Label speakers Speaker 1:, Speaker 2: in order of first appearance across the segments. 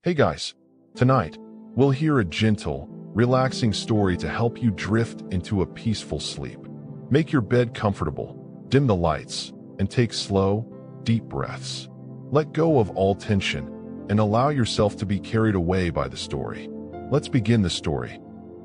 Speaker 1: Hey guys, tonight we'll hear a gentle, relaxing story to help you drift into a peaceful sleep. Make your bed comfortable, dim the lights, and take slow, deep breaths. Let go of all tension and allow yourself to be carried away by the story. Let's begin the story.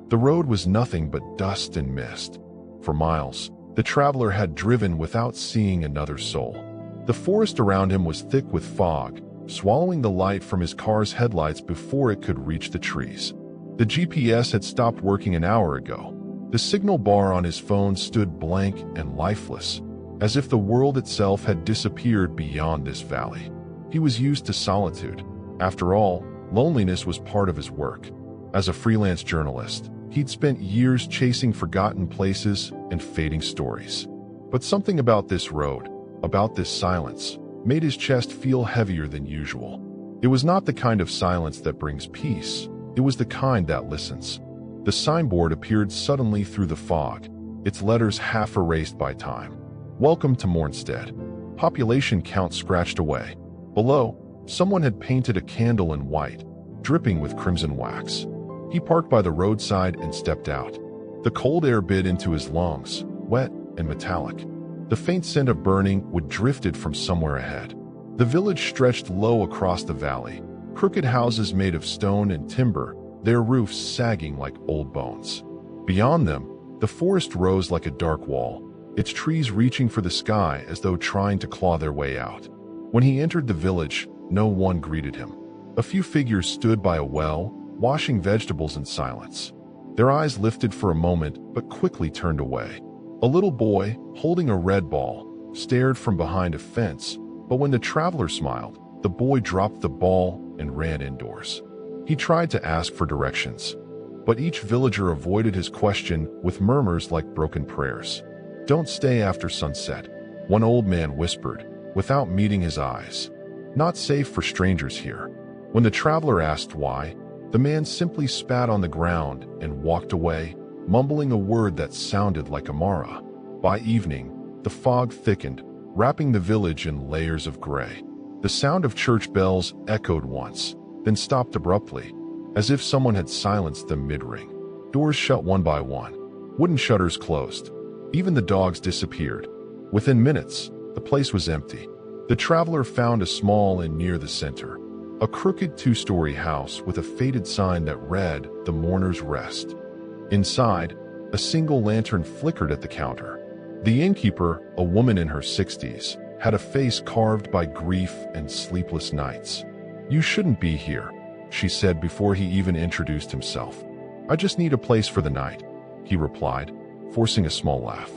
Speaker 1: The road was nothing but dust and mist. For miles, the traveler had driven without seeing another soul. The forest around him was thick with fog, swallowing the light from his car's headlights before it could reach the trees. The GPS had stopped working an hour ago. The signal bar on his phone stood blank and lifeless, as if the world itself had disappeared beyond this valley. He was used to solitude. After all, loneliness was part of his work. As a freelance journalist, he'd spent years chasing forgotten places and fading stories. But something about this road, about this silence, made his chest feel heavier than usual. It was not the kind of silence that brings peace. It was the kind that listens. The signboard appeared suddenly through the fog, its letters half erased by time. Welcome to Mornstead. Population count scratched away. Below, someone had painted a candle in white, dripping with crimson wax. He parked by the roadside and stepped out. The cold air bit into his lungs, wet and metallic. The faint scent of burning wood drifted from somewhere ahead. The village stretched low across the valley, crooked houses made of stone and timber, their roofs sagging like old bones. Beyond them, the forest rose like a dark wall, its trees reaching for the sky as though trying to claw their way out. When he entered the village, no one greeted him. A few figures stood by a well, washing vegetables in silence. Their eyes lifted for a moment but quickly turned away. A little boy, holding a red ball, stared from behind a fence, but when the traveler smiled, the boy dropped the ball and ran indoors. He tried to ask for directions, but each villager avoided his question with murmurs like broken prayers. "Don't stay after sunset," one old man whispered, without meeting his eyes. "Not safe for strangers here." When the traveler asked why, the man simply spat on the ground and walked away, mumbling a word that sounded like Amara. By evening, the fog thickened, wrapping the village in layers of gray. The sound of church bells echoed once, then stopped abruptly, as if someone had silenced them mid-ring. Doors shut one by one. Wooden shutters closed. Even the dogs disappeared. Within minutes, the place was empty. The traveler found a small inn near the center, a crooked two-story house with a faded sign that read, "The Mourner's Rest." Inside, a single lantern flickered at the counter. The innkeeper, a woman in her 60s, had a face carved by grief and sleepless nights. "You shouldn't be here," she said before he even introduced himself. "I just need a place for the night," he replied, forcing a small laugh.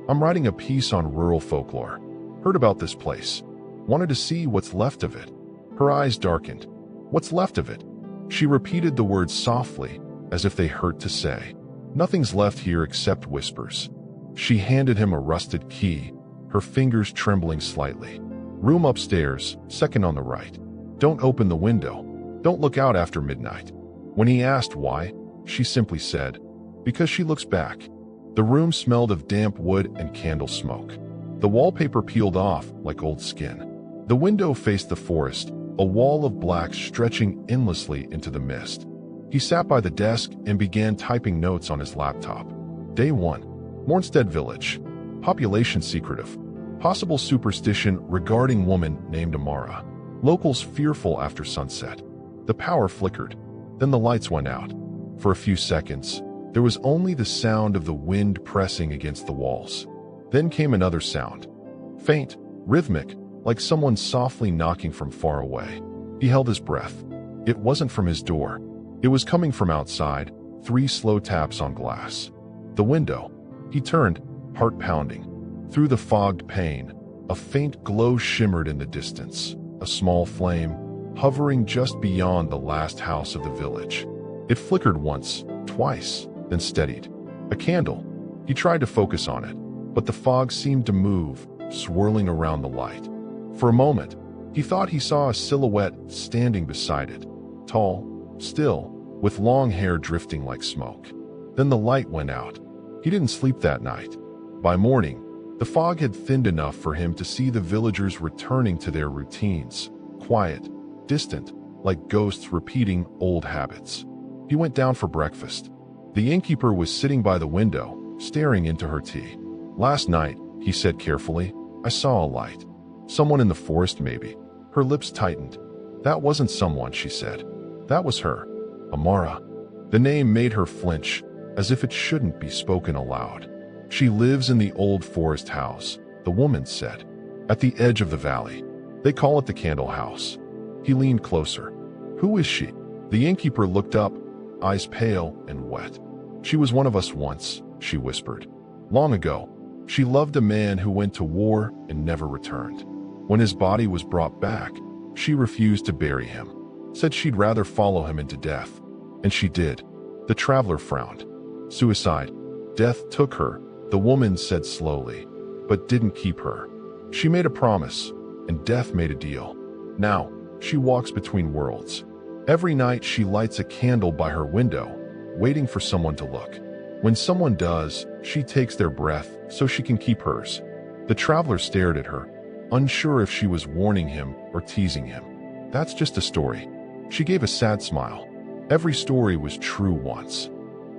Speaker 1: "I'm writing a piece on rural folklore. Heard about this place. Wanted to see what's left of it." Her eyes darkened. "What's left of it?" She repeated the words softly, as if they hurt to say. "Nothing's left here except whispers." She handed him a rusted key, her fingers trembling slightly. "Room upstairs, second on the right. Don't open the window. Don't look out after midnight." When he asked why, she simply said, "Because she looks back." The room smelled of damp wood and candle smoke. The wallpaper peeled off like old skin. The window faced the forest, a wall of black stretching endlessly into the mist. He sat by the desk and began typing notes on his laptop. Day 1. Mornstead Village. Population secretive. Possible superstition regarding woman named Amara. Locals fearful after sunset. The power flickered. Then the lights went out. For a few seconds, there was only the sound of the wind pressing against the walls. Then came another sound. Faint, rhythmic, like someone softly knocking from far away. He held his breath. It wasn't from his door. It was coming from outside, 3 slow taps on glass. The window. He turned, heart pounding. Through the fogged pane, a faint glow shimmered in the distance, a small flame, hovering just beyond the last house of the village. It flickered once, twice, then steadied. A candle. He tried to focus on it, but the fog seemed to move, swirling around the light. For a moment, he thought he saw a silhouette standing beside it, tall, still, with long hair drifting like smoke. Then the light went out. He didn't sleep that night. By morning, the fog had thinned enough for him to see the villagers returning to their routines, quiet, distant, like ghosts repeating old habits. He went down for breakfast. The innkeeper was sitting by the window, staring into her tea. "Last night," he said carefully, "I saw a light. Someone in the forest, maybe." Her lips tightened. "That wasn't someone," she said. "That was her. Amara." The name made her flinch, as if it shouldn't be spoken aloud. "She lives in the old forest house," the woman said, "at the edge of the valley. They call it the Candle House." He leaned closer. "Who is she?" The innkeeper looked up, eyes pale and wet. "She was one of us once," she whispered. "Long ago. She loved a man who went to war and never returned. When his body was brought back, she refused to bury him, said she'd rather follow him into death. And she did." The traveler frowned. "Suicide. Death took her," the woman said slowly, "but didn't keep her. She made a promise, and death made a deal. Now, she walks between worlds. Every night she lights a candle by her window, waiting for someone to look. When someone does, she takes their breath so she can keep hers." The traveler stared at her, unsure if she was warning him or teasing him. "That's just a story." She gave a sad smile. Every story was true once.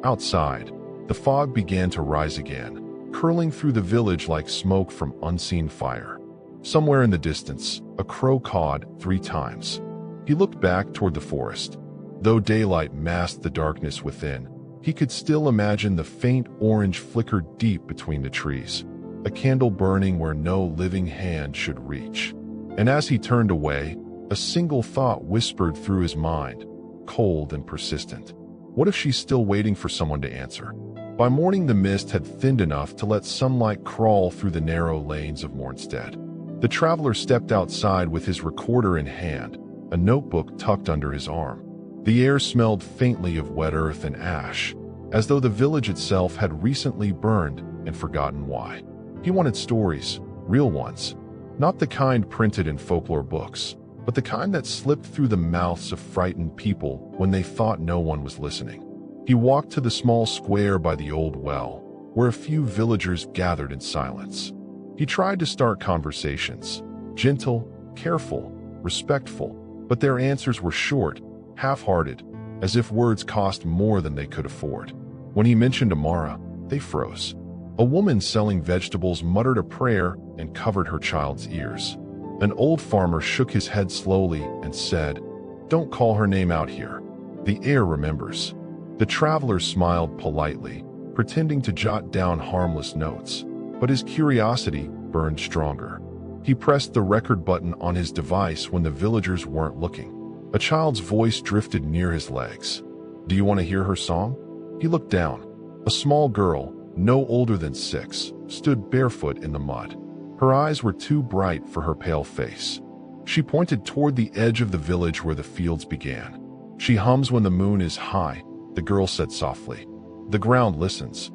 Speaker 1: Outside, the fog began to rise again, curling through the village like smoke from unseen fire. Somewhere in the distance, a crow cawed 3 times. He looked back toward the forest. Though daylight masked the darkness within, he could still imagine the faint orange flicker deep between the trees, a candle burning where no living hand should reach. And as he turned away, a single thought whispered through his mind, cold and persistent. What if she's still waiting for someone to answer? By morning, the mist had thinned enough to let sunlight crawl through the narrow lanes of Mornstead. The traveler stepped outside with his recorder in hand, a notebook tucked under his arm. The air smelled faintly of wet earth and ash, as though the village itself had recently burned and forgotten why. He wanted stories, real ones, not the kind printed in folklore books, but the kind that slipped through the mouths of frightened people when they thought no one was listening. He walked to the small square by the old well, where a few villagers gathered in silence. He tried to start conversations, gentle, careful, respectful, but their answers were short, half-hearted, as if words cost more than they could afford. When he mentioned Amara, they froze. A woman selling vegetables muttered a prayer and covered her child's ears. An old farmer shook his head slowly and said, "Don't call her name out here. The air remembers." The traveler smiled politely, pretending to jot down harmless notes, but his curiosity burned stronger. He pressed the record button on his device when the villagers weren't looking. A child's voice drifted near his legs. "Do you want to hear her song?" He looked down. A small girl, no older than 6, stood barefoot in the mud. Her eyes were too bright for her pale face. She pointed toward the edge of the village where the fields began. "She hums when the moon is high," the girl said softly. "The ground listens.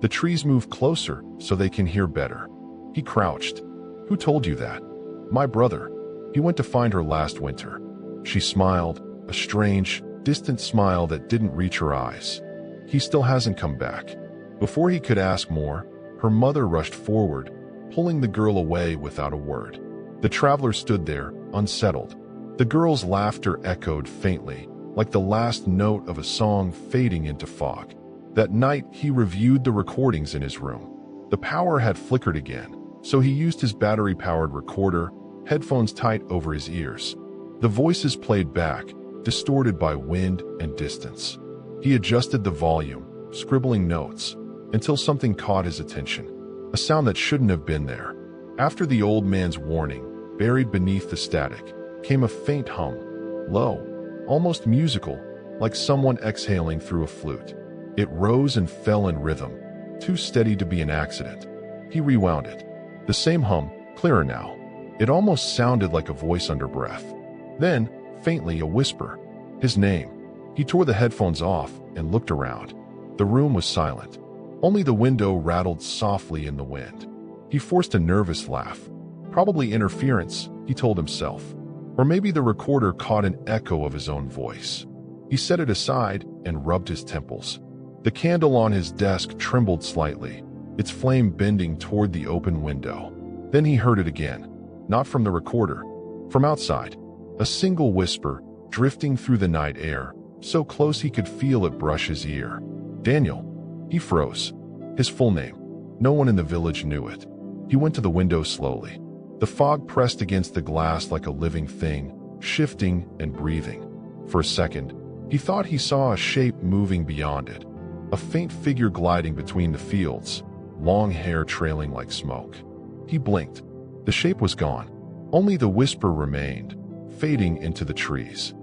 Speaker 1: The trees move closer so they can hear better." He crouched. "Who told you that?" "My brother. He went to find her last winter." She smiled, a strange, distant smile that didn't reach her eyes. "He still hasn't come back." Before he could ask more, her mother rushed forward, pulling the girl away without a word. The traveler stood there, unsettled. The girl's laughter echoed faintly, like the last note of a song fading into fog. That night, he reviewed the recordings in his room. The power had flickered again, so he used his battery-powered recorder, headphones tight over his ears. The voices played back, distorted by wind and distance. He adjusted the volume, scribbling notes, until something caught his attention, a sound that shouldn't have been there. After the old man's warning, buried beneath the static, came a faint hum, low, almost musical, like someone exhaling through a flute. It rose and fell in rhythm, too steady to be an accident. He rewound it. The same hum, clearer now. It almost sounded like a voice under breath. Then, faintly, a whisper. His name. He tore the headphones off and looked around. The room was silent. Only the window rattled softly in the wind. He forced a nervous laugh. Probably interference, he told himself. Or maybe the recorder caught an echo of his own voice. He set it aside and rubbed his temples. The candle on his desk trembled slightly, its flame bending toward the open window. Then he heard it again, not from the recorder, from outside. A single whisper, drifting through the night air, so close he could feel it brush his ear. Daniel. He froze. His full name. No one in the village knew it. He went to the window slowly. The fog pressed against the glass like a living thing, shifting and breathing. For a second, he thought he saw a shape moving beyond it. A faint figure gliding between the fields, long hair trailing like smoke. He blinked. The shape was gone. Only the whisper remained, fading into the trees.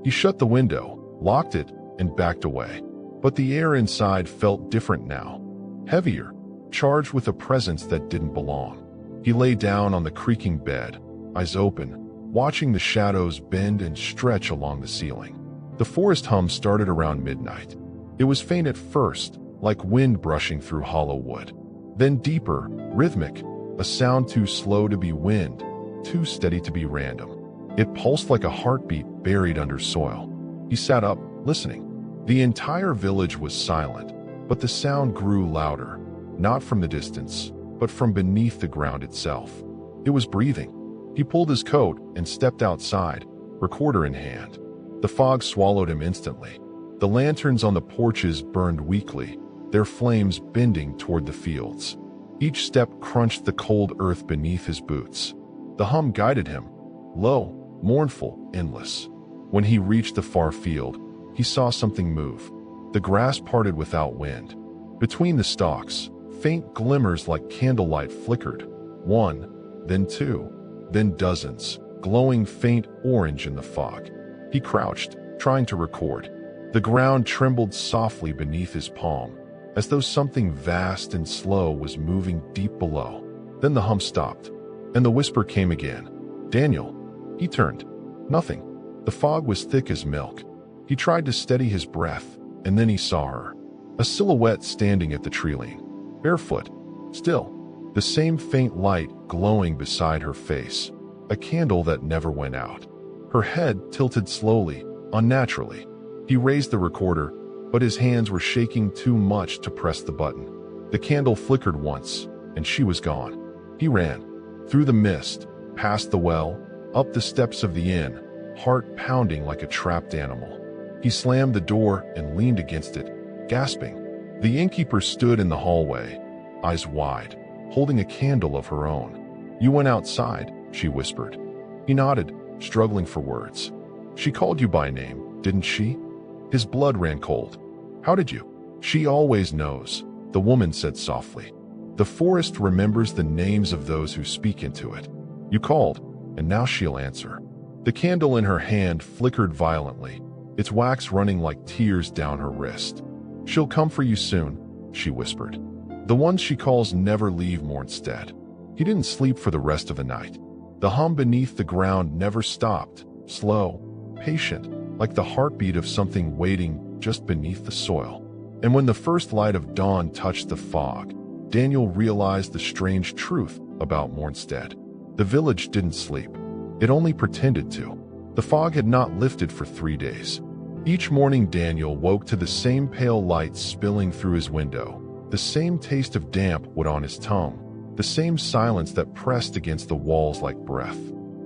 Speaker 1: He shut the window, locked it, and backed away. But the air inside felt different now. Heavier, charged with a presence that didn't belong. He lay down on the creaking bed, eyes open, watching the shadows bend and stretch along the ceiling. The forest hum started around midnight. It was faint at first, like wind brushing through hollow wood. Then deeper, rhythmic, a sound too slow to be wind, too steady to be random. It pulsed like a heartbeat buried under soil. He sat up, listening. The entire village was silent, but the sound grew louder, not from the distance, but from beneath the ground itself. It was breathing. He pulled his coat and stepped outside, recorder in hand. The fog swallowed him instantly. The lanterns on the porches burned weakly, their flames bending toward the fields. Each step crunched the cold earth beneath his boots. The hum guided him, low, mournful, endless. When he reached the far field, he saw something move. The grass parted without wind. Between the stalks, faint glimmers like candlelight flickered. One, then two, then dozens, glowing faint orange in the fog. He crouched, trying to record. The ground trembled softly beneath his palm, as though something vast and slow was moving deep below. Then the hum stopped, and the whisper came again. Daniel. He turned. Nothing. The fog was thick as milk. He tried to steady his breath, and then he saw her. A silhouette standing at the tree-line, barefoot, still. The same faint light glowing beside her face, a candle that never went out. Her head tilted slowly, unnaturally. He raised the recorder, but his hands were shaking too much to press the button. The candle flickered once, and she was gone. He ran. Through the mist, past the well, up the steps of the inn, heart pounding like a trapped animal. He slammed the door and leaned against it, gasping. The innkeeper stood in the hallway, eyes wide, holding a candle of her own. You went outside, she whispered. He nodded, struggling for words. She called you by name, didn't she? His blood ran cold. How did you? She always knows, the woman said softly. The forest remembers the names of those who speak into it. You called, and now she'll answer. The candle in her hand flickered violently, its wax running like tears down her wrist. She'll come for you soon, she whispered. The ones she calls never leave Mornstead. He didn't sleep for the rest of the night. The hum beneath the ground never stopped, slow, patient, like the heartbeat of something waiting just beneath the soil. And when the first light of dawn touched the fog, Daniel realized the strange truth about Mornstead. The village didn't sleep. It only pretended to. The fog had not lifted for 3 days. Each morning Daniel woke to the same pale light spilling through his window, the same taste of damp wood on his tongue, the same silence that pressed against the walls like breath.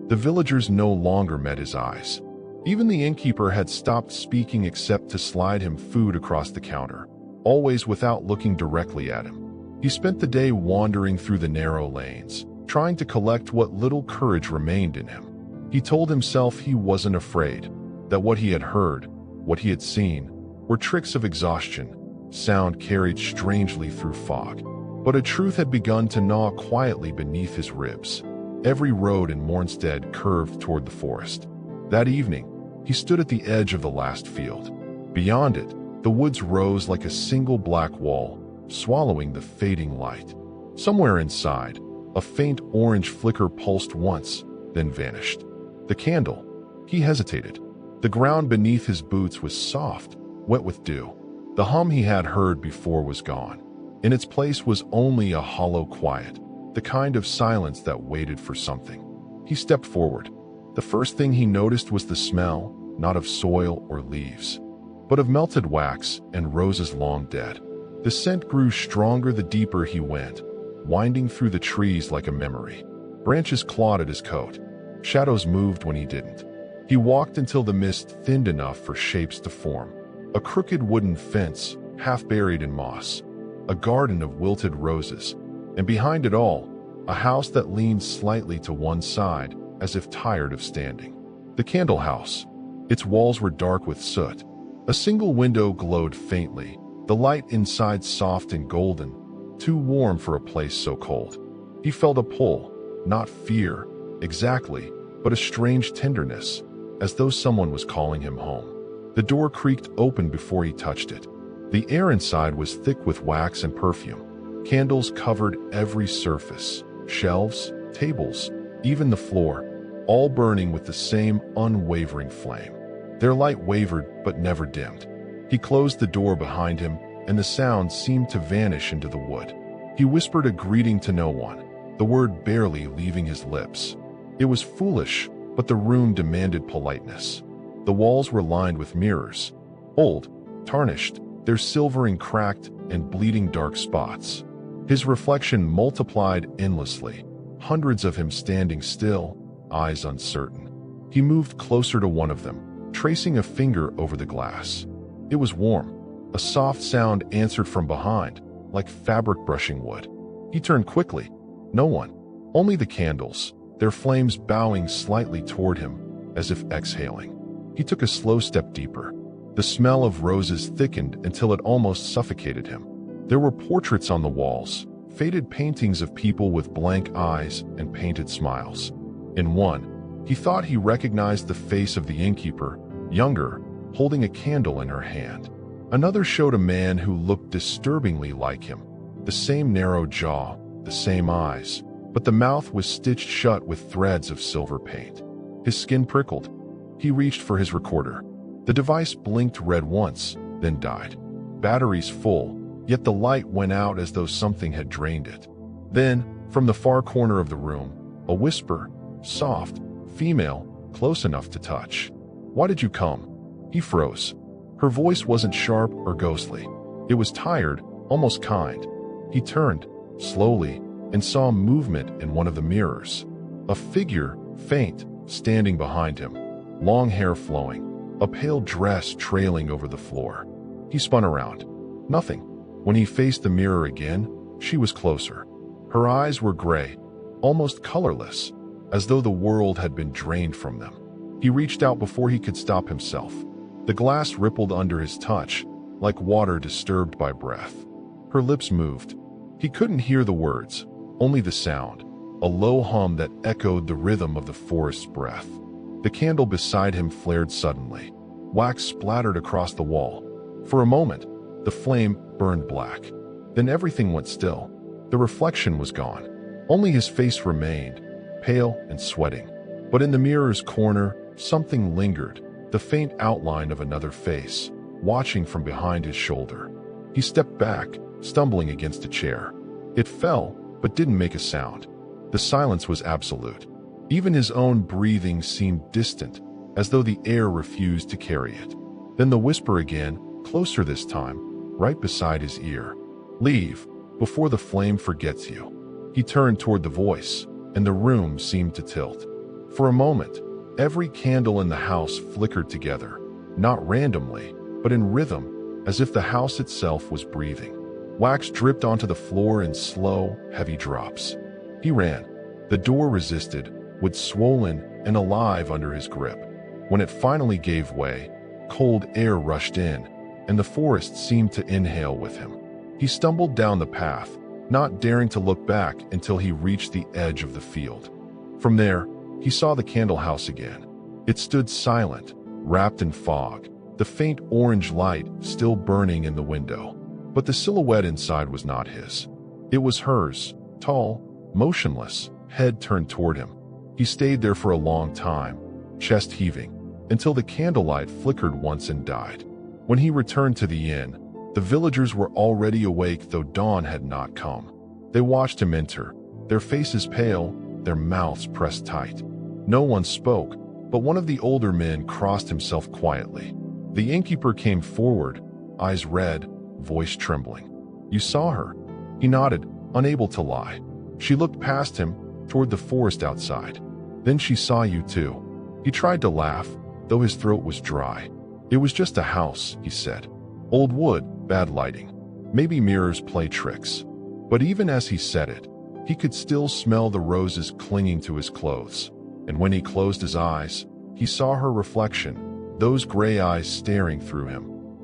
Speaker 1: The villagers no longer met his eyes. Even the innkeeper had stopped speaking except to slide him food across the counter, always without looking directly at him. He spent the day wandering through the narrow lanes, trying to collect what little courage remained in him. He told himself he wasn't afraid, that what he had heard, what he had seen, were tricks of exhaustion, sound carried strangely through fog. But a truth had begun to gnaw quietly beneath his ribs. Every road in Mornstead curved toward the forest. That evening, he stood at the edge of the last field. Beyond it, the woods rose like a single black wall, swallowing the fading light. Somewhere inside, a faint orange flicker pulsed once, then vanished. The candle. He hesitated. The ground beneath his boots was soft, wet with dew. The hum he had heard before was gone. In its place was only a hollow quiet, the kind of silence that waited for something. He stepped forward. The first thing he noticed was the smell, not of soil or leaves, but of melted wax and roses long dead. The scent grew stronger the deeper he went, winding through the trees like a memory. Branches clawed at his coat. Shadows moved when he didn't. He walked until the mist thinned enough for shapes to form. A crooked wooden fence, half buried in moss. A garden of wilted roses. And behind it all, a house that leaned slightly to one side, as if tired of standing. The candle house. Its walls were dark with soot. A single window glowed faintly, the light inside soft and golden, too warm for a place so cold. He felt a pull, not fear, exactly, but a strange tenderness, as though someone was calling him home. The door creaked open before he touched it. The air inside was thick with wax and perfume. Candles covered every surface, shelves, tables, even the floor, all burning with the same unwavering flame. Their light wavered but never dimmed. He closed the door behind him, and the sound seemed to vanish into the wood. He whispered a greeting to no one, the word barely leaving his lips. It was foolish, but the room demanded politeness. The walls were lined with mirrors, old, tarnished, their silvering cracked and bleeding dark spots. His reflection multiplied endlessly, hundreds of him standing still, eyes uncertain. He moved closer to one of them, tracing a finger over the glass. It was warm. A soft sound answered from behind, like fabric brushing wood. He turned quickly. No one. Only the candles, their flames bowing slightly toward him, as if exhaling. He took a slow step deeper. The smell of roses thickened until it almost suffocated him. There were portraits on the walls, faded paintings of people with blank eyes and painted smiles. In one, he thought he recognized the face of the innkeeper, younger, holding a candle in her hand. Another showed a man who looked disturbingly like him. The same narrow jaw, the same eyes, but the mouth was stitched shut with threads of silver paint. His skin prickled. He reached for his recorder. The device blinked red once, then died. Batteries full, yet the light went out as though something had drained it. Then, from the far corner of the room, a whisper, soft, female, close enough to touch. "Why did you come?" He froze. Her voice wasn't sharp or ghostly. It was tired, almost kind. He turned, slowly, and saw movement in one of the mirrors. A figure, faint, standing behind him. Long hair flowing. A pale dress trailing over the floor. He spun around. Nothing. When he faced the mirror again, she was closer. Her eyes were gray, almost colorless, as though the world had been drained from them. He reached out before he could stop himself. The glass rippled under his touch, like water disturbed by breath. Her lips moved. He couldn't hear the words, only the sound, a low hum that echoed the rhythm of the forest's breath. The candle beside him flared suddenly. Wax splattered across the wall. For a moment, the flame burned black. Then everything went still. The reflection was gone. Only his face remained, pale and sweating. But in the mirror's corner, something lingered, the faint outline of another face, watching from behind his shoulder. He stepped back, stumbling against a chair. It fell, but didn't make a sound. The silence was absolute. Even his own breathing seemed distant, as though the air refused to carry it. Then the whisper again, closer this time, right beside his ear. "Leave, before the flame forgets you." He turned toward the voice, and the room seemed to tilt. For a moment, every candle in the house flickered together, not randomly, but in rhythm, as if the house itself was breathing. Wax dripped onto the floor in slow, heavy drops. He ran. The door resisted, wood swollen and alive under his grip. When it finally gave way, cold air rushed in, and the forest seemed to inhale with him. He stumbled down the path, not daring to look back until he reached the edge of the field. From there, he saw the candle house again. It stood silent, wrapped in fog, the faint orange light still burning in the window. But the silhouette inside was not his. It was hers, tall, motionless, head turned toward him. He stayed there for a long time, chest heaving, until the candlelight flickered once and died. When he returned to the inn, the villagers were already awake though dawn had not come. They watched him enter, their faces pale, their mouths pressed tight. No one spoke, but one of the older men crossed himself quietly. The innkeeper came forward, eyes red, voice trembling. "You saw her?" He nodded, unable to lie. She looked past him, toward the forest outside. "Then she saw you too." He tried to laugh, though his throat was dry. It was just a house, he said. Old wood, bad lighting. Maybe mirrors play tricks. But even as he said it, he could still smell the roses clinging to his clothes. And when he closed his eyes, he saw her reflection, those gray eyes staring through him,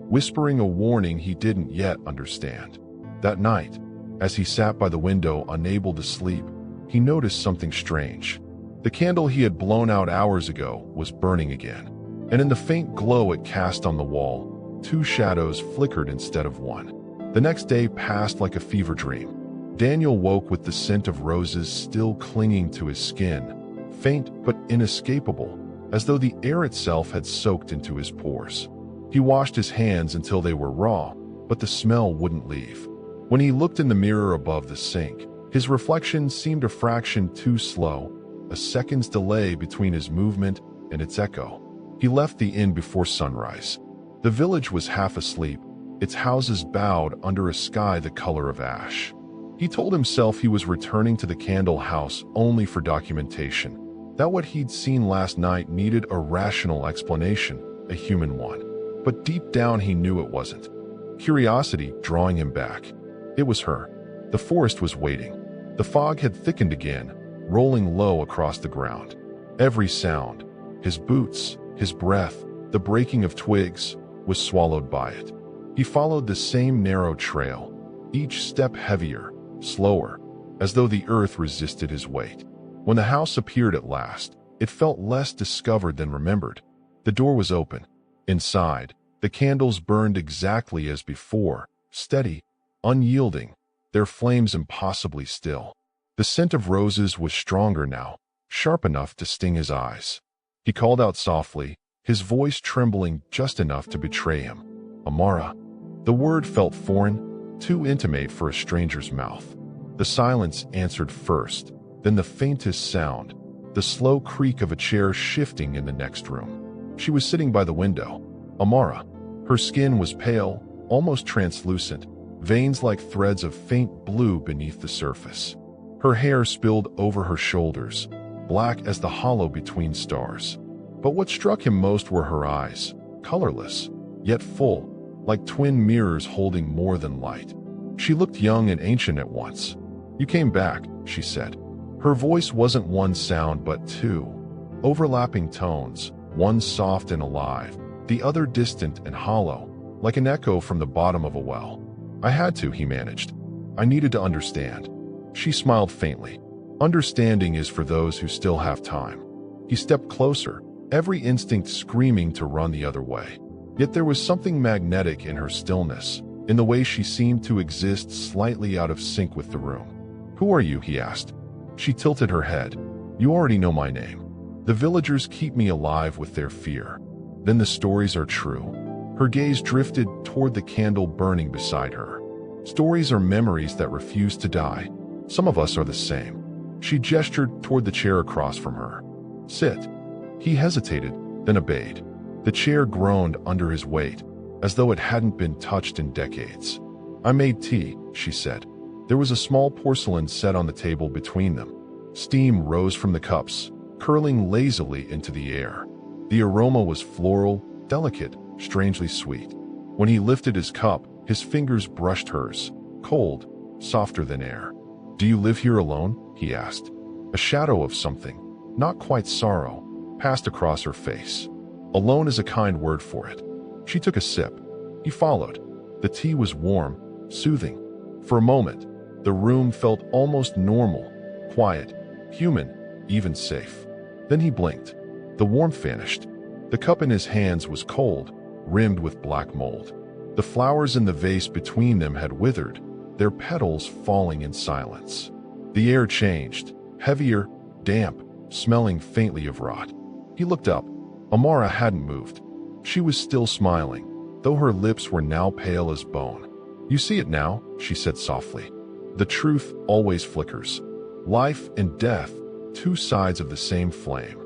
Speaker 1: whispering a warning he didn't yet understand. That night, as he sat by the window unable to sleep, he noticed something strange. The candle he had blown out hours ago was burning again, and in the faint glow it cast on the wall, two shadows flickered instead of one. The next day passed like a fever dream. Daniel woke with the scent of roses still clinging to his skin, faint but inescapable, as though the air itself had soaked into his pores. He washed his hands until they were raw, but the smell wouldn't leave. When he looked in the mirror above the sink, his reflection seemed a fraction too slow, a second's delay between his movement and its echo. He left the inn before sunrise. The village was half asleep, its houses bowed under a sky the color of ash. He told himself he was returning to the candle house only for documentation, that what he'd seen last night needed a rational explanation, a human one. But deep down he knew it wasn't. Curiosity drawing him back. It was her. The forest was waiting. The fog had thickened again, rolling low across the ground. Every sound, his boots, his breath, the breaking of twigs, was swallowed by it. He followed the same narrow trail, each step heavier, slower, as though the earth resisted his weight. When the house appeared at last, it felt less discovered than remembered. The door was open. Inside, the candles burned exactly as before, steady, unyielding, their flames impossibly still. The scent of roses was stronger now, sharp enough to sting his eyes. He called out softly, his voice trembling just enough to betray him. Amara. The word felt foreign, too intimate for a stranger's mouth. The silence answered first, then the faintest sound, the slow creak of a chair shifting in the next room. She was sitting by the window. Amara. Her skin was pale, almost translucent, veins like threads of faint blue beneath the surface. Her hair spilled over her shoulders, black as the hollow between stars. But what struck him most were her eyes, colorless, yet full, like twin mirrors holding more than light. She looked young and ancient at once. "You came back," she said. Her voice wasn't one sound but two, overlapping tones, one soft and alive, the other distant and hollow, like an echo from the bottom of a well. "I had to," he managed. "I needed to understand." She smiled faintly. "Understanding is for those who still have time." He stepped closer, every instinct screaming to run the other way. Yet there was something magnetic in her stillness, in the way she seemed to exist slightly out of sync with the room. "Who are you?" he asked. She tilted her head. "You already know my name. The villagers keep me alive with their fear. Then the stories are true." Her gaze drifted toward the candle burning beside her. "Stories are memories that refuse to die. Some of us are the same." She gestured toward the chair across from her. "Sit." He hesitated, then obeyed. The chair groaned under his weight, as though it hadn't been touched in decades. "I made tea," she said. There was a small porcelain set on the table between them. Steam rose from the cups, curling lazily into the air. The aroma was floral, delicate, strangely sweet. When he lifted his cup, his fingers brushed hers, cold, softer than air. "Do you live here alone?" he asked. A shadow of something, not quite sorrow, passed across her face. Alone is a kind word for it. She took a sip. He followed. The tea was warm, soothing. For a moment, the room felt almost normal, quiet, human, even safe. Then he blinked. The warmth vanished. The cup in his hands was cold, rimmed with black mold. The flowers in the vase between them had withered, their petals falling in silence. The air changed, heavier, damp, smelling faintly of rot. He looked up. Amara hadn't moved. She was still smiling, though her lips were now pale as bone. "You see it now," she said softly. "The truth always flickers. Life and death, two sides of the same flame."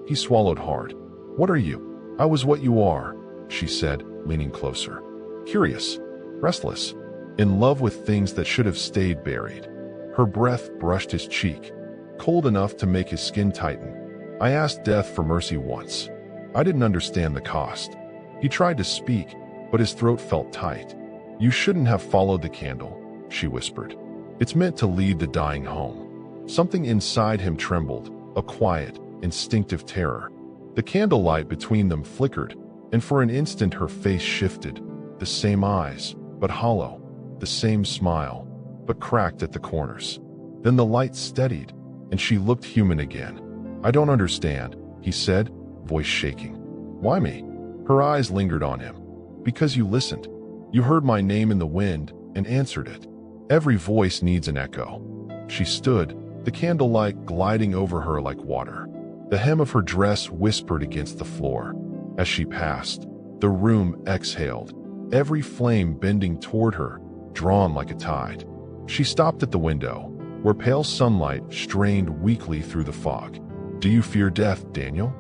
Speaker 1: He swallowed hard. "What are you?" "I was what you are," she said, leaning closer. "Curious, restless, in love with things that should have stayed buried." Her breath brushed his cheek, cold enough to make his skin tighten. I asked death for mercy once. I didn't understand the cost. He tried to speak, but his throat felt tight. You shouldn't have followed the candle, she whispered. It's meant to lead the dying home. Something inside him trembled, a quiet, instinctive terror. The candlelight between them flickered, and for an instant her face shifted. The same eyes, but hollow. The same smile, but cracked at the corners. Then the light steadied, and she looked human again. I don't understand, he said, voice shaking. Why me? Her eyes lingered on him. Because you listened. You heard my name in the wind and answered it. Every voice needs an echo. She stood, the candlelight gliding over her like water. The hem of her dress whispered against the floor. As she passed, the room exhaled, every flame bending toward her, drawn like a tide. She stopped at the window, where pale sunlight strained weakly through the fog. Do you fear death, Daniel?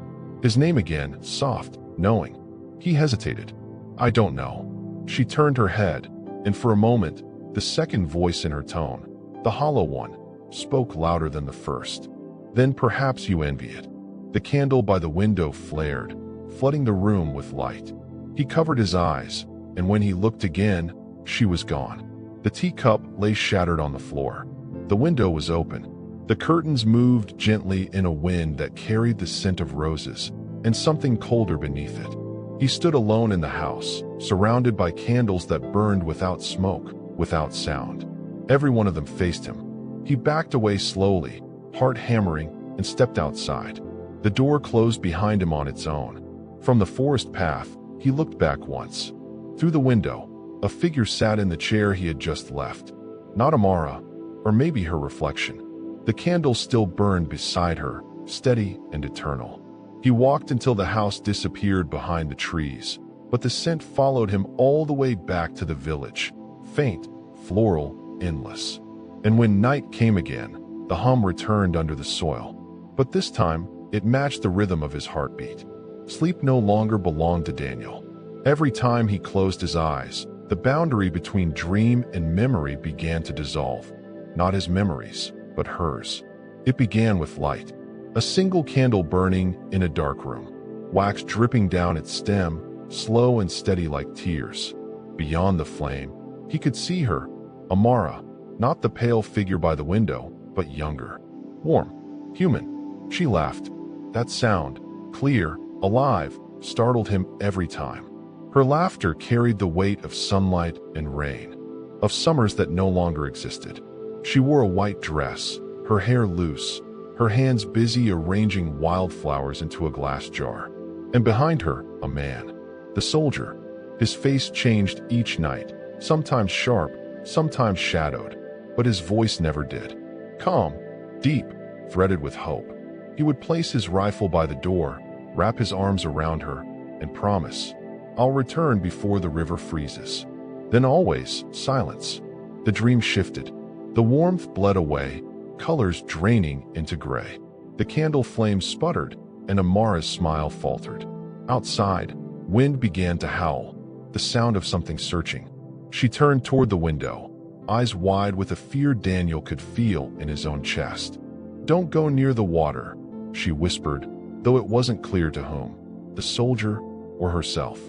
Speaker 1: His name again, soft, knowing. He hesitated. I don't know. She turned her head, and for a moment, the second voice in her tone, the hollow one, spoke louder than the first. Then perhaps you envy it. The candle by the window flared, flooding the room with light. He covered his eyes, and when he looked again, she was gone. The teacup lay shattered on the floor. The window was open. The curtains moved gently in a wind that carried the scent of roses, and something colder beneath it. He stood alone in the house, surrounded by candles that burned without smoke, without sound. Every one of them faced him. He backed away slowly, heart hammering, and stepped outside. The door closed behind him on its own. From the forest path, he looked back once. Through the window, a figure sat in the chair he had just left. Not Amara, or maybe her reflection. The candle still burned beside her, steady and eternal. He walked until the house disappeared behind the trees, but the scent followed him all the way back to the village, faint, floral, endless. And when night came again, the hum returned under the soil. But this time, it matched the rhythm of his heartbeat. Sleep no longer belonged to Daniel. Every time he closed his eyes, the boundary between dream and memory began to dissolve. Not his memories, but hers. It began with light. A single candle burning in a dark room, wax dripping down its stem, slow and steady like tears. Beyond the flame, he could see her, Amara, not the pale figure by the window, but younger, warm, human. She laughed. That sound, clear, alive, startled him every time. Her laughter carried the weight of sunlight and rain, of summers that no longer existed. She wore a white dress, her hair loose, her hands busy arranging wildflowers into a glass jar. And behind her, a man, the soldier. His face changed each night, sometimes sharp, sometimes shadowed, but his voice never did. Calm, deep, threaded with hope. He would place his rifle by the door, wrap his arms around her, and promise, I'll return before the river freezes. Then always, silence. The dream shifted. The warmth bled away, colors draining into gray. The candle flame sputtered, and Amara's smile faltered. Outside, wind began to howl, the sound of something searching. She turned toward the window, eyes wide with a fear Daniel could feel in his own chest. Don't go near the water, she whispered, though it wasn't clear to whom, the soldier or herself.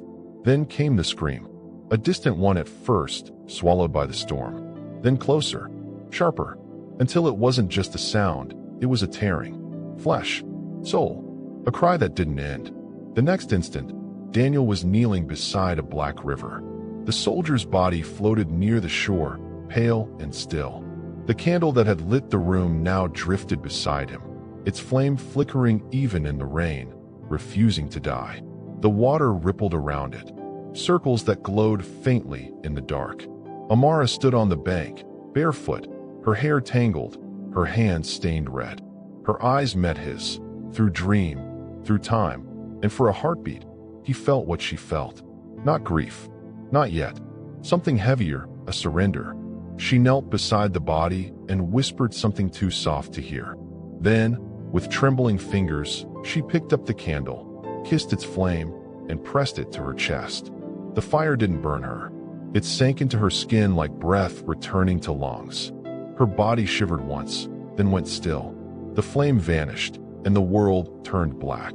Speaker 1: Then came the scream, a distant one at first, swallowed by the storm. Then closer, sharper, until it wasn't just a sound, it was a tearing. Flesh, soul, a cry that didn't end. The next instant, Daniel was kneeling beside a black river. The soldier's body floated near the shore, pale and still. The candle that had lit the room now drifted beside him, its flame flickering even in the rain, refusing to die. The water rippled around it, circles that glowed faintly in the dark. Amara stood on the bank, barefoot, her hair tangled, her hands stained red. Her eyes met his, through dream, through time, and for a heartbeat, he felt what she felt. Not grief, not yet. Something heavier, a surrender. She knelt beside the body and whispered something too soft to hear. Then, with trembling fingers, she picked up the candle, kissed its flame, and pressed it to her chest. The fire didn't burn her. It sank into her skin like breath returning to lungs. Her body shivered once, then went still. The flame vanished, and the world turned black.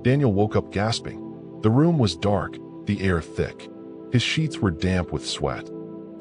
Speaker 1: Daniel woke up gasping. The room was dark, the air thick. His sheets were damp with sweat.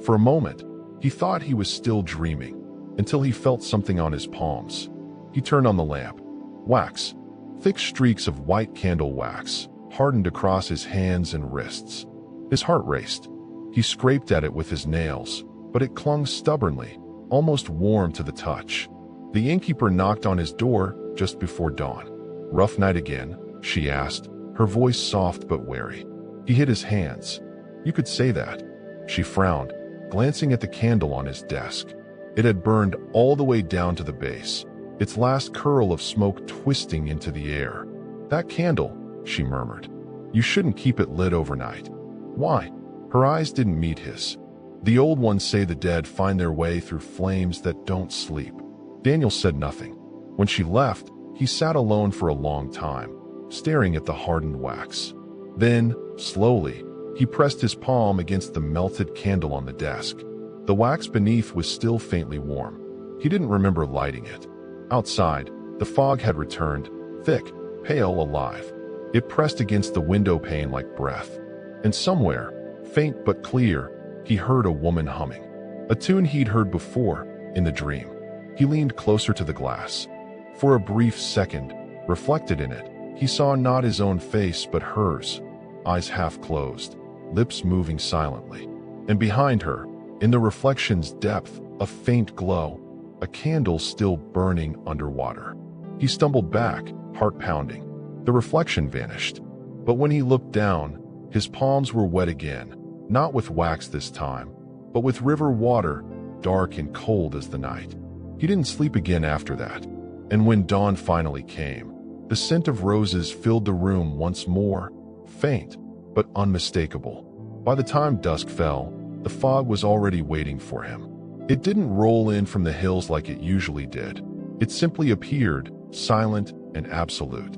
Speaker 1: For a moment, he thought he was still dreaming, until he felt something on his palms. He turned on the lamp. Wax. Thick streaks of white candle wax hardened across his hands and wrists. His heart raced. He scraped at it with his nails, but it clung stubbornly, almost warm to the touch. The innkeeper knocked on his door just before dawn. "Rough night again?" she asked, her voice soft but wary. He hid his hands. "You could say that." She frowned, glancing at the candle on his desk. It had burned all the way down to the base, its last curl of smoke twisting into the air. "That candle," she murmured. "You shouldn't keep it lit overnight." "Why?" Her eyes didn't meet his. "The old ones say the dead find their way through flames that don't sleep." Daniel said nothing. When she left, he sat alone for a long time, staring at the hardened wax. Then, slowly, he pressed his palm against the melted candle on the desk. The wax beneath was still faintly warm. He didn't remember lighting it. Outside, the fog had returned, thick, pale, alive. It pressed against the window pane like breath. And somewhere, faint but clear, he heard a woman humming. A tune he'd heard before, in the dream. He leaned closer to the glass. For a brief second, reflected in it, he saw not his own face but hers, eyes half closed, lips moving silently. And behind her, in the reflection's depth, a faint glow, a candle still burning underwater. He stumbled back, heart pounding. The reflection vanished. But when he looked down, his palms were wet again, not with wax this time, but with river water, dark and cold as the night. He didn't sleep again after that. And when dawn finally came, the scent of roses filled the room once more, faint, but unmistakable. By the time dusk fell, the fog was already waiting for him. It didn't roll in from the hills like it usually did. It simply appeared, silent and absolute,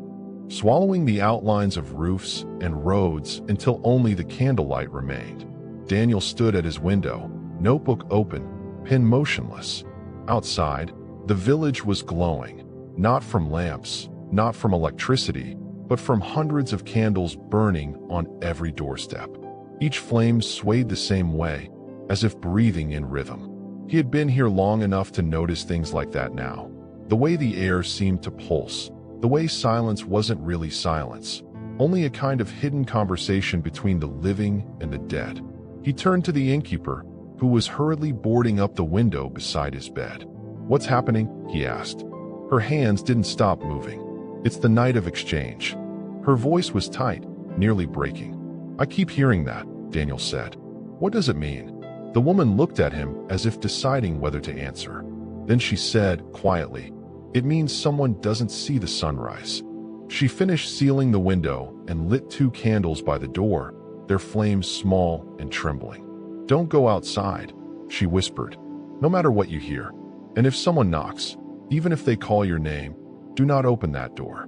Speaker 1: swallowing the outlines of roofs and roads until only the candlelight remained. Daniel stood at his window, notebook open, pen motionless. Outside, the village was glowing, not from lamps, not from electricity, but from hundreds of candles burning on every doorstep. Each flame swayed the same way, as if breathing in rhythm. He had been here long enough to notice things like that now. The way the air seemed to pulse, the way silence wasn't really silence, only a kind of hidden conversation between the living and the dead. He turned to the innkeeper, who was hurriedly boarding up the window beside his bed. "What's happening?" he asked. Her hands didn't stop moving. "It's the night of exchange." Her voice was tight, nearly breaking. "I keep hearing that," Daniel said. "What does it mean?" The woman looked at him as if deciding whether to answer. Then she said, quietly, "It means someone doesn't see the sunrise." She finished sealing the window and lit 2 candles by the door, their flames small and trembling. "Don't go outside," she whispered, "no matter what you hear. And if someone knocks, even if they call your name, do not open that door."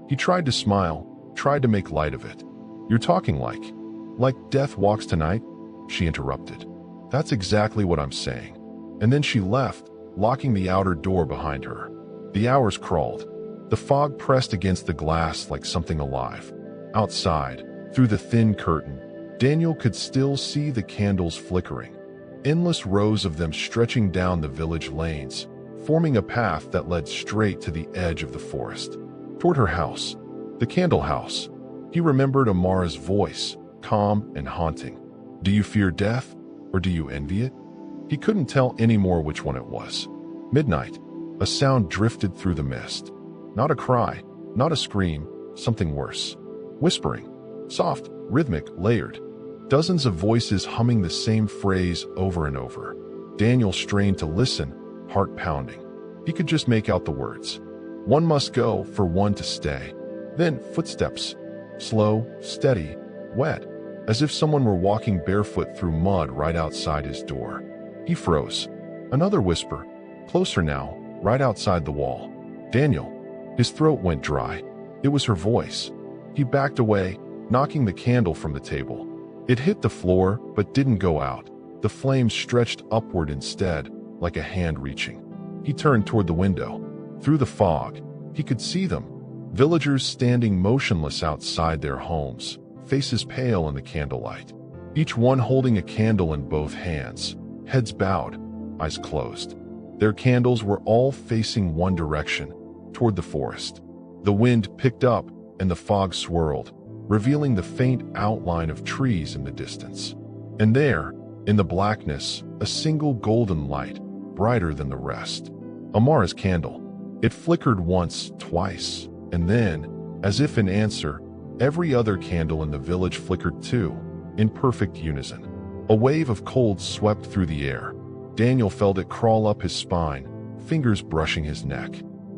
Speaker 1: He tried to smile, tried to make light of it. "You're talking like death walks tonight?" She interrupted. "That's exactly what I'm saying." And then she left, locking the outer door behind her. The hours crawled. The fog pressed against the glass like something alive. Outside, through the thin curtain, Daniel could still see the candles flickering, endless rows of them stretching down the village lanes, forming a path that led straight to the edge of the forest, toward her house, the candle house. He remembered Amara's voice, calm and haunting. "Do you fear death, or do you envy it?" He couldn't tell anymore which one it was. Midnight. A sound drifted through the mist. Not a cry, not a scream, something worse. Whispering. Soft, rhythmic, layered. Dozens of voices humming the same phrase over and over. Daniel strained to listen, heart pounding. He could just make out the words. One must go for one to stay. Then footsteps. Slow, steady, wet, as if someone were walking barefoot through mud right outside his door. He froze. Another whisper. Closer now, right outside the wall. "Daniel." His throat went dry. It was her voice. He backed away, knocking the candle from the table. It hit the floor, but didn't go out. The flames stretched upward instead, like a hand reaching. He turned toward the window. Through the fog, he could see them, Villagers standing motionless outside their homes, faces pale in the candlelight. Each one holding a candle in both hands, heads bowed, eyes closed. Their candles were all facing one direction, toward the forest. The wind picked up and the fog swirled, revealing the faint outline of trees in the distance. And there, in the blackness, a single golden light, brighter than the rest. Amara's candle. It flickered once, twice, and then, as if in answer, every other candle in the village flickered too, in perfect unison. A wave of cold swept through the air. Daniel felt it crawl up his spine, fingers brushing his neck.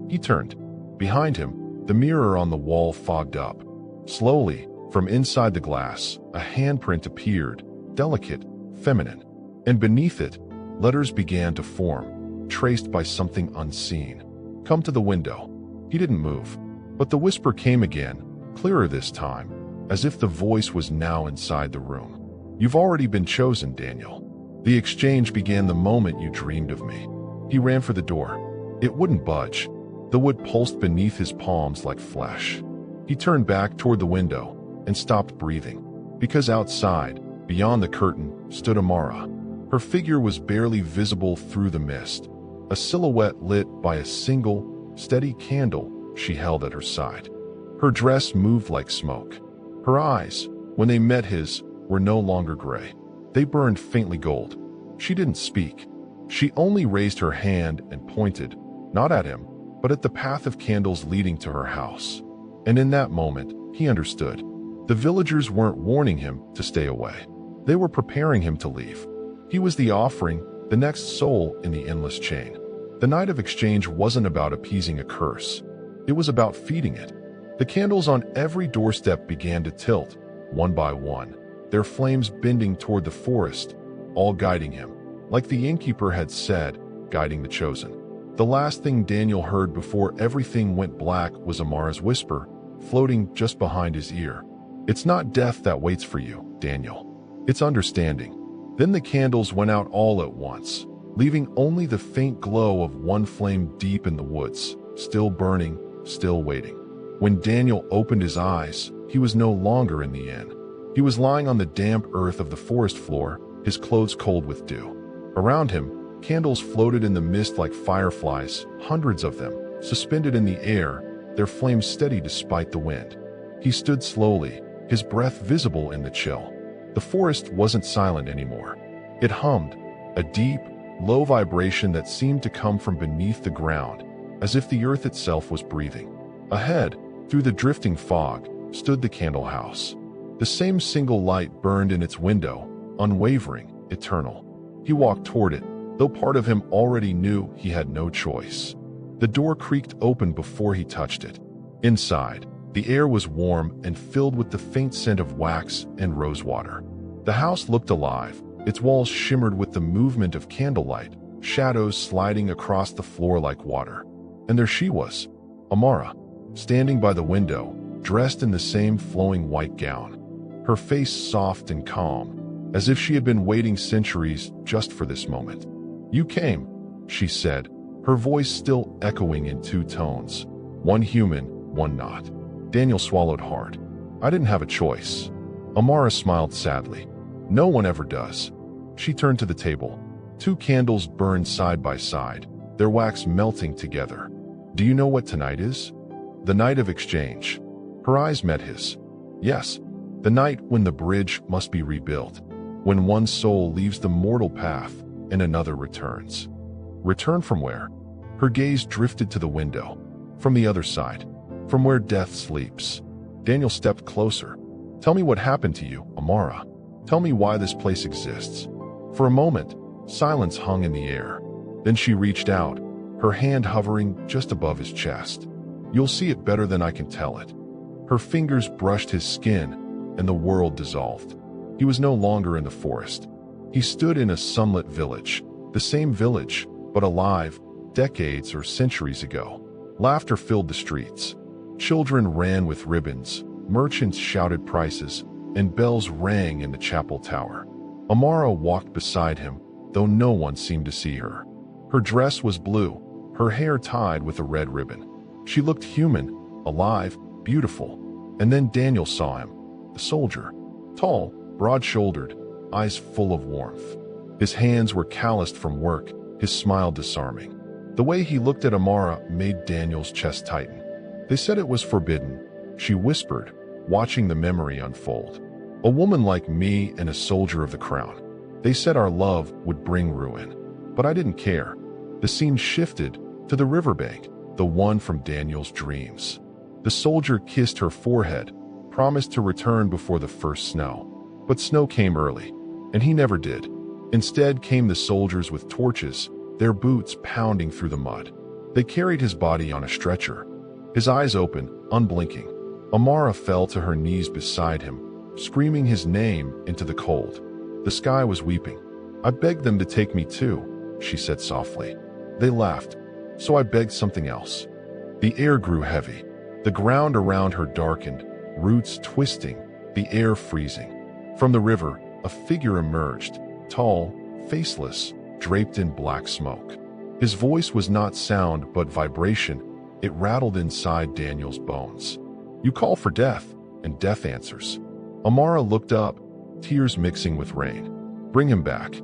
Speaker 1: He turned. Behind him, the mirror on the wall fogged up. Slowly, from inside the glass, a handprint appeared, delicate, feminine. And beneath it, letters began to form, traced by something unseen. "Come to the window." He didn't move, but the whisper came again, clearer this time, as if the voice was now inside the room. "You've already been chosen, Daniel. The exchange began the moment you dreamed of me." He ran for the door. It wouldn't budge. The wood pulsed beneath his palms like flesh. He turned back toward the window and stopped breathing, because outside, beyond the curtain, stood Amara. Her figure was barely visible through the mist, a silhouette lit by a single, steady candle she held at her side. Her dress moved like smoke. Her eyes, when they met his, were no longer gray. They burned faintly gold. She didn't speak. She only raised her hand and pointed, not at him, but at the path of candles leading to her house. And in that moment, he understood. The villagers weren't warning him to stay away. They were preparing him to leave. He was the offering, the next soul in the endless chain. The night of exchange wasn't about appeasing a curse. It was about feeding it. The candles on every doorstep began to tilt, one by one, their flames bending toward the forest, all guiding him, like the innkeeper had said, guiding the chosen. The last thing Daniel heard before everything went black was Amara's whisper, floating just behind his ear. "It's not death that waits for you, Daniel. It's understanding." Then the candles went out all at once, leaving only the faint glow of one flame deep in the woods, still burning, still waiting. When Daniel opened his eyes, he was no longer in the inn. He was lying on the damp earth of the forest floor, his clothes cold with dew. Around him, candles floated in the mist like fireflies, hundreds of them, suspended in the air, their flames steady despite the wind. He stood slowly, his breath visible in the chill. The forest wasn't silent anymore. It hummed, a deep, low vibration that seemed to come from beneath the ground, as if the earth itself was breathing. Ahead, through the drifting fog, stood the candle house. The same single light burned in its window, unwavering, eternal. He walked toward it, though part of him already knew he had no choice. The door creaked open before he touched it. Inside, the air was warm and filled with the faint scent of wax and rosewater. The house looked alive, its walls shimmered with the movement of candlelight, shadows sliding across the floor like water. And there she was, Amara, standing by the window, dressed in the same flowing white gown. Her face soft and calm, as if she had been waiting centuries just for this moment. "You came," she said, her voice still echoing in two tones, one human, one not. Daniel swallowed hard. "I didn't have a choice." Amara smiled sadly. "No one ever does." She turned to the table. Two candles burned side by side, their wax melting together. "Do you know what tonight is?" "The night of exchange." Her eyes met his. "Yes, the night when the bridge must be rebuilt, when one soul leaves the mortal path and another returns." "Return from where?" Her gaze drifted to the window. "From the other side, from where death sleeps." Daniel stepped closer. "Tell me what happened to you, Amara. Tell me why this place exists." For a moment, silence hung in the air. Then she reached out, her hand hovering just above his chest. "You'll see it better than I can tell it." Her fingers brushed his skin, and the world dissolved. He was no longer in the forest. He stood in a sunlit village, the same village, but alive, decades or centuries ago. Laughter filled the streets. Children ran with ribbons, merchants shouted prices, and bells rang in the chapel tower. Amara walked beside him, though no one seemed to see her. Her dress was blue, her hair tied with a red ribbon. She looked human, alive, beautiful. And then Daniel saw him, the soldier, tall, broad-shouldered, eyes full of warmth. His hands were calloused from work, his smile disarming. The way he looked at Amara made Daniel's chest tighten. They said it was forbidden, she whispered, watching the memory unfold. A woman like me and a soldier of the crown. They said our love would bring ruin. But I didn't care. The scene shifted to the riverbank, the one from Daniel's dreams. The soldier kissed her forehead, promised to return before the first snow. But snow came early, and he never did. Instead came the soldiers with torches, their boots pounding through the mud. They carried his body on a stretcher. His eyes open, unblinking. Amara fell to her knees beside him, screaming his name into the cold. The sky was weeping. I begged them to take me too, she said softly. They laughed, so I begged something else. The air grew heavy. The ground around her darkened, roots twisting, the air freezing. From the river, a figure emerged, tall, faceless, draped in black smoke. His voice was not sound but vibration. It rattled inside Daniel's bones. You call for death, and death answers. Amara looked up, tears mixing with rain. Bring him back.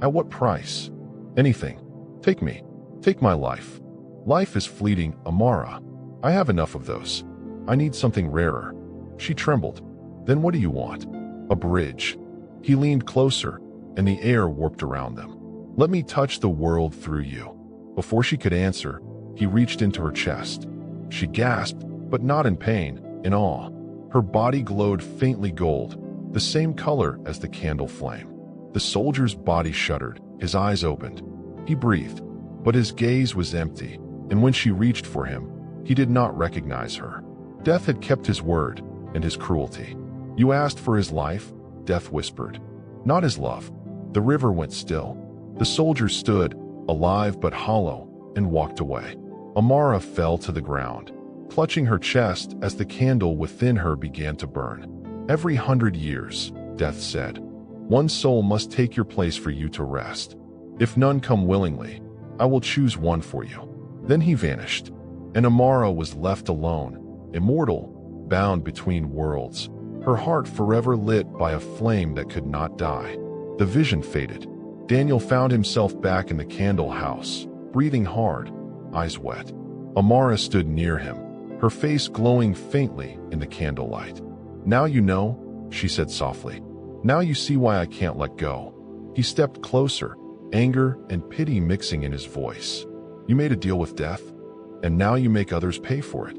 Speaker 1: At what price? Anything. Take me. Take my life. Life is fleeting, Amara. I have enough of those. I need something rarer. She trembled. Then what do you want? A bridge. He leaned closer, and the air warped around them. Let me touch the world through you. Before she could answer, he reached into her chest. She gasped, but not in pain, in awe. Her body glowed faintly gold, the same color as the candle flame. The soldier's body shuddered, his eyes opened. He breathed, but his gaze was empty, and when she reached for him, he did not recognize her. Death had kept his word, and his cruelty. You asked for his life, Death whispered. Not his love. The river went still. The soldier stood, alive but hollow, and walked away. Amara fell to the ground, clutching her chest as the candle within her began to burn. Every 100 years, Death said, one soul must take your place for you to rest. If none come willingly, I will choose one for you. Then he vanished, and Amara was left alone, immortal, bound between worlds, her heart forever lit by a flame that could not die. The vision faded. Daniel found himself back in the candle house, breathing hard, eyes wet. Amara stood near him, her face glowing faintly in the candlelight. Now you know, she said softly. Now you see why I can't let go. He stepped closer, anger and pity mixing in his voice. You made a deal with death, and now you make others pay for it.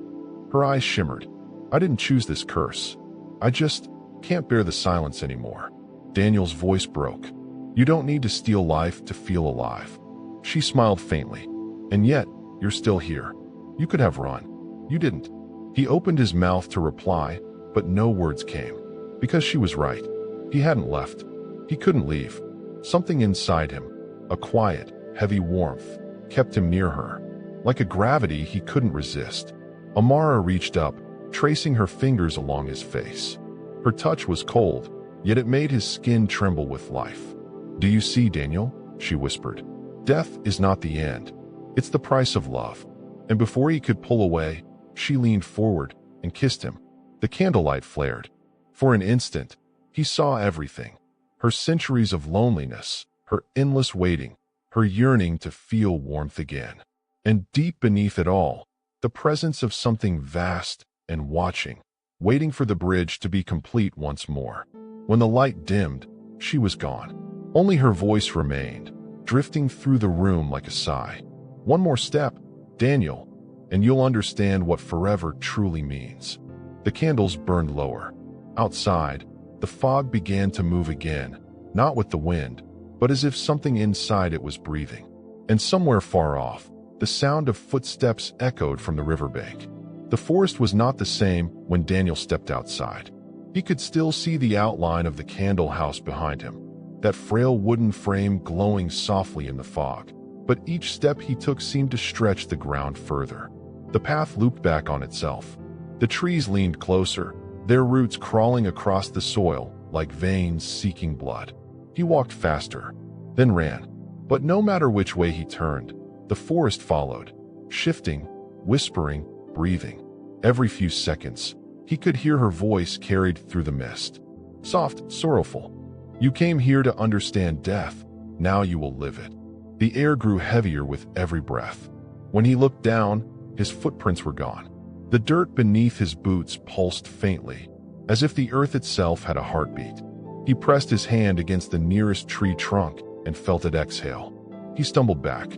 Speaker 1: Her eyes shimmered. I didn't choose this curse. I just can't bear the silence anymore. Daniel's voice broke. You don't need to steal life to feel alive. She smiled faintly. And yet, you're still here. You could have run. You didn't. He opened his mouth to reply, but no words came. Because she was right. He hadn't left. He couldn't leave. Something inside him, a quiet, heavy warmth, kept him near her. Like a gravity he couldn't resist. Amara reached up, tracing her fingers along his face. Her touch was cold, yet it made his skin tremble with life. Do you see, Daniel? She whispered. Death is not the end. It's the price of love. And before he could pull away, she leaned forward and kissed him. The candlelight flared. For an instant, he saw everything. Her centuries of loneliness, her endless waiting, her yearning to feel warmth again. And deep beneath it all, the presence of something vast and watching, waiting for the bridge to be complete once more. When the light dimmed, she was gone. Only her voice remained, drifting through the room like a sigh. One more step, Daniel, and you'll understand what forever truly means. The candles burned lower. Outside, the fog began to move again, not with the wind, but as if something inside it was breathing. And somewhere far off, the sound of footsteps echoed from the riverbank. The forest was not the same when Daniel stepped outside. He could still see the outline of the candle house behind him, that frail wooden frame glowing softly in the fog. But each step he took seemed to stretch the ground further. The path looped back on itself. The trees leaned closer, their roots crawling across the soil like veins seeking blood. He walked faster, then ran. But no matter which way he turned, the forest followed, shifting, whispering, breathing. Every few seconds, he could hear her voice carried through the mist. Soft, sorrowful. You came here to understand death. Now you will live it. The air grew heavier with every breath. When he looked down, his footprints were gone. The dirt beneath his boots pulsed faintly, as if the earth itself had a heartbeat. He pressed his hand against the nearest tree trunk and felt it exhale. He stumbled back.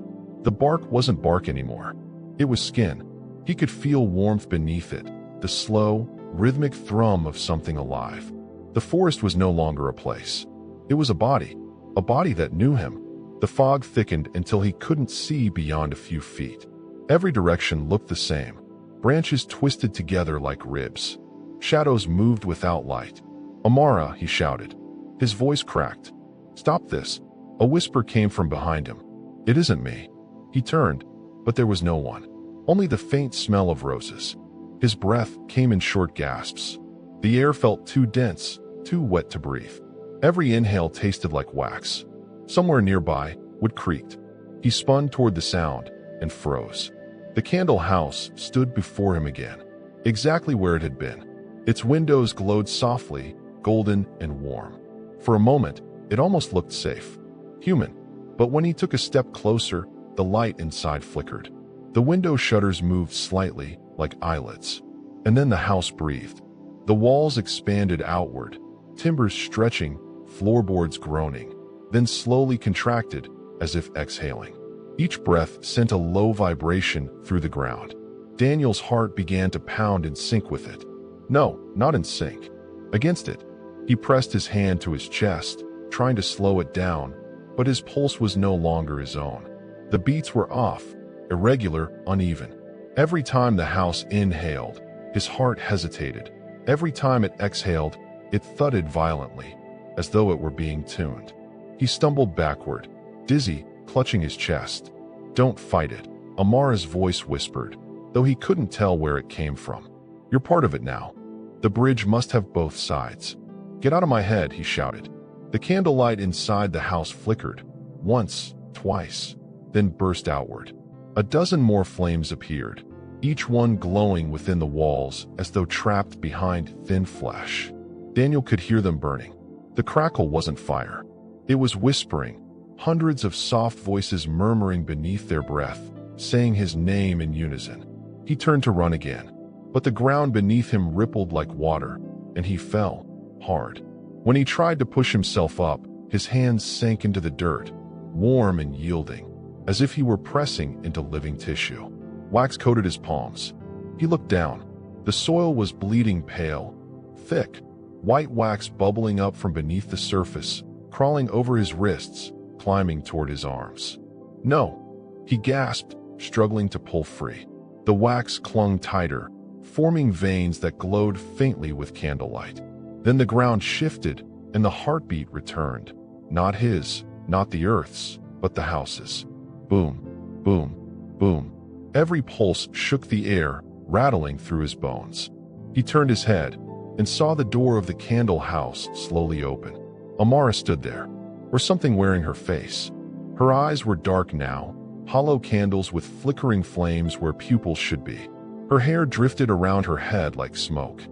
Speaker 1: The bark wasn't bark anymore. It was skin. He could feel warmth beneath it, the slow, rhythmic thrum of something alive. The forest was no longer a place. It was a body that knew him. The fog thickened until he couldn't see beyond a few feet. Every direction looked the same. Branches twisted together like ribs. Shadows moved without light. "Amara," he shouted. His voice cracked. "Stop this." A whisper came from behind him. "It isn't me." He turned, but there was no one. Only the faint smell of roses. His breath came in short gasps. The air felt too dense, too wet to breathe. Every inhale tasted like wax. Somewhere nearby, wood creaked. He spun toward the sound and froze. The candle house stood before him again, exactly where it had been. Its windows glowed softly, golden and warm. For a moment, it almost looked safe, human. But when he took a step closer, the light inside flickered. The window shutters moved slightly, like eyelids. And then the house breathed. The walls expanded outward, timbers stretching, floorboards groaning, then slowly contracted, as if exhaling. Each breath sent a low vibration through the ground. Daniel's heart began to pound in sync with it. No, not in sync. Against it. He pressed his hand to his chest, trying to slow it down, but his pulse was no longer his own. The beats were off, irregular, uneven. Every time the house inhaled, his heart hesitated. Every time it exhaled, it thudded violently, as though it were being tuned. He stumbled backward, dizzy, clutching his chest. "Don't fight it," Amara's voice whispered, though he couldn't tell where it came from. "You're part of it now. The bridge must have both sides." "Get out of my head," he shouted. The candlelight inside the house flickered, once, twice, then burst outward. A dozen more flames appeared, each one glowing within the walls as though trapped behind thin flesh. Daniel could hear them burning. The crackle wasn't fire. It was whispering, hundreds of soft voices murmuring beneath their breath, saying his name in unison. He turned to run again, but the ground beneath him rippled like water, and he fell, hard. When he tried to push himself up, his hands sank into the dirt, warm and yielding, as if he were pressing into living tissue. Wax coated his palms. He looked down. The soil was bleeding pale, thick, white wax bubbling up from beneath the surface, crawling over his wrists, climbing toward his arms. "No!" he gasped, struggling to pull free. The wax clung tighter, forming veins that glowed faintly with candlelight. Then the ground shifted, and the heartbeat returned. Not his, not the earth's, but the house's. Boom, boom, boom. Every pulse shook the air, rattling through his bones. He turned his head and saw the door of the candle house slowly open. Amara stood there, or something wearing her face. Her eyes were dark now, hollow candles with flickering flames where pupils should be. Her hair drifted around her head like smoke.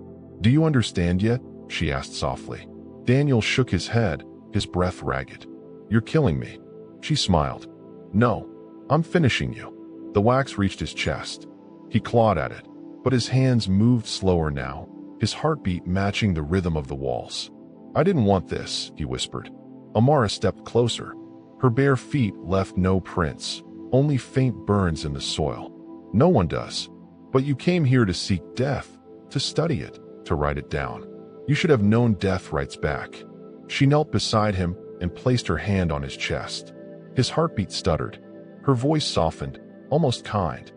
Speaker 1: "Do you understand yet?" she asked softly. Daniel shook his head, his breath ragged. "You're killing me." She smiled. "No, I'm finishing you." The wax reached his chest. He clawed at it, but his hands moved slower now, his heartbeat matching the rhythm of the walls. "I didn't want this," he whispered. Amara stepped closer. Her bare feet left no prints, only faint burns in the soil. "No one does. But you came here to seek death, to study it, to write it down. You should have known death writes back." She knelt beside him and placed her hand on his chest. His heartbeat stuttered. Her voice softened, almost kind.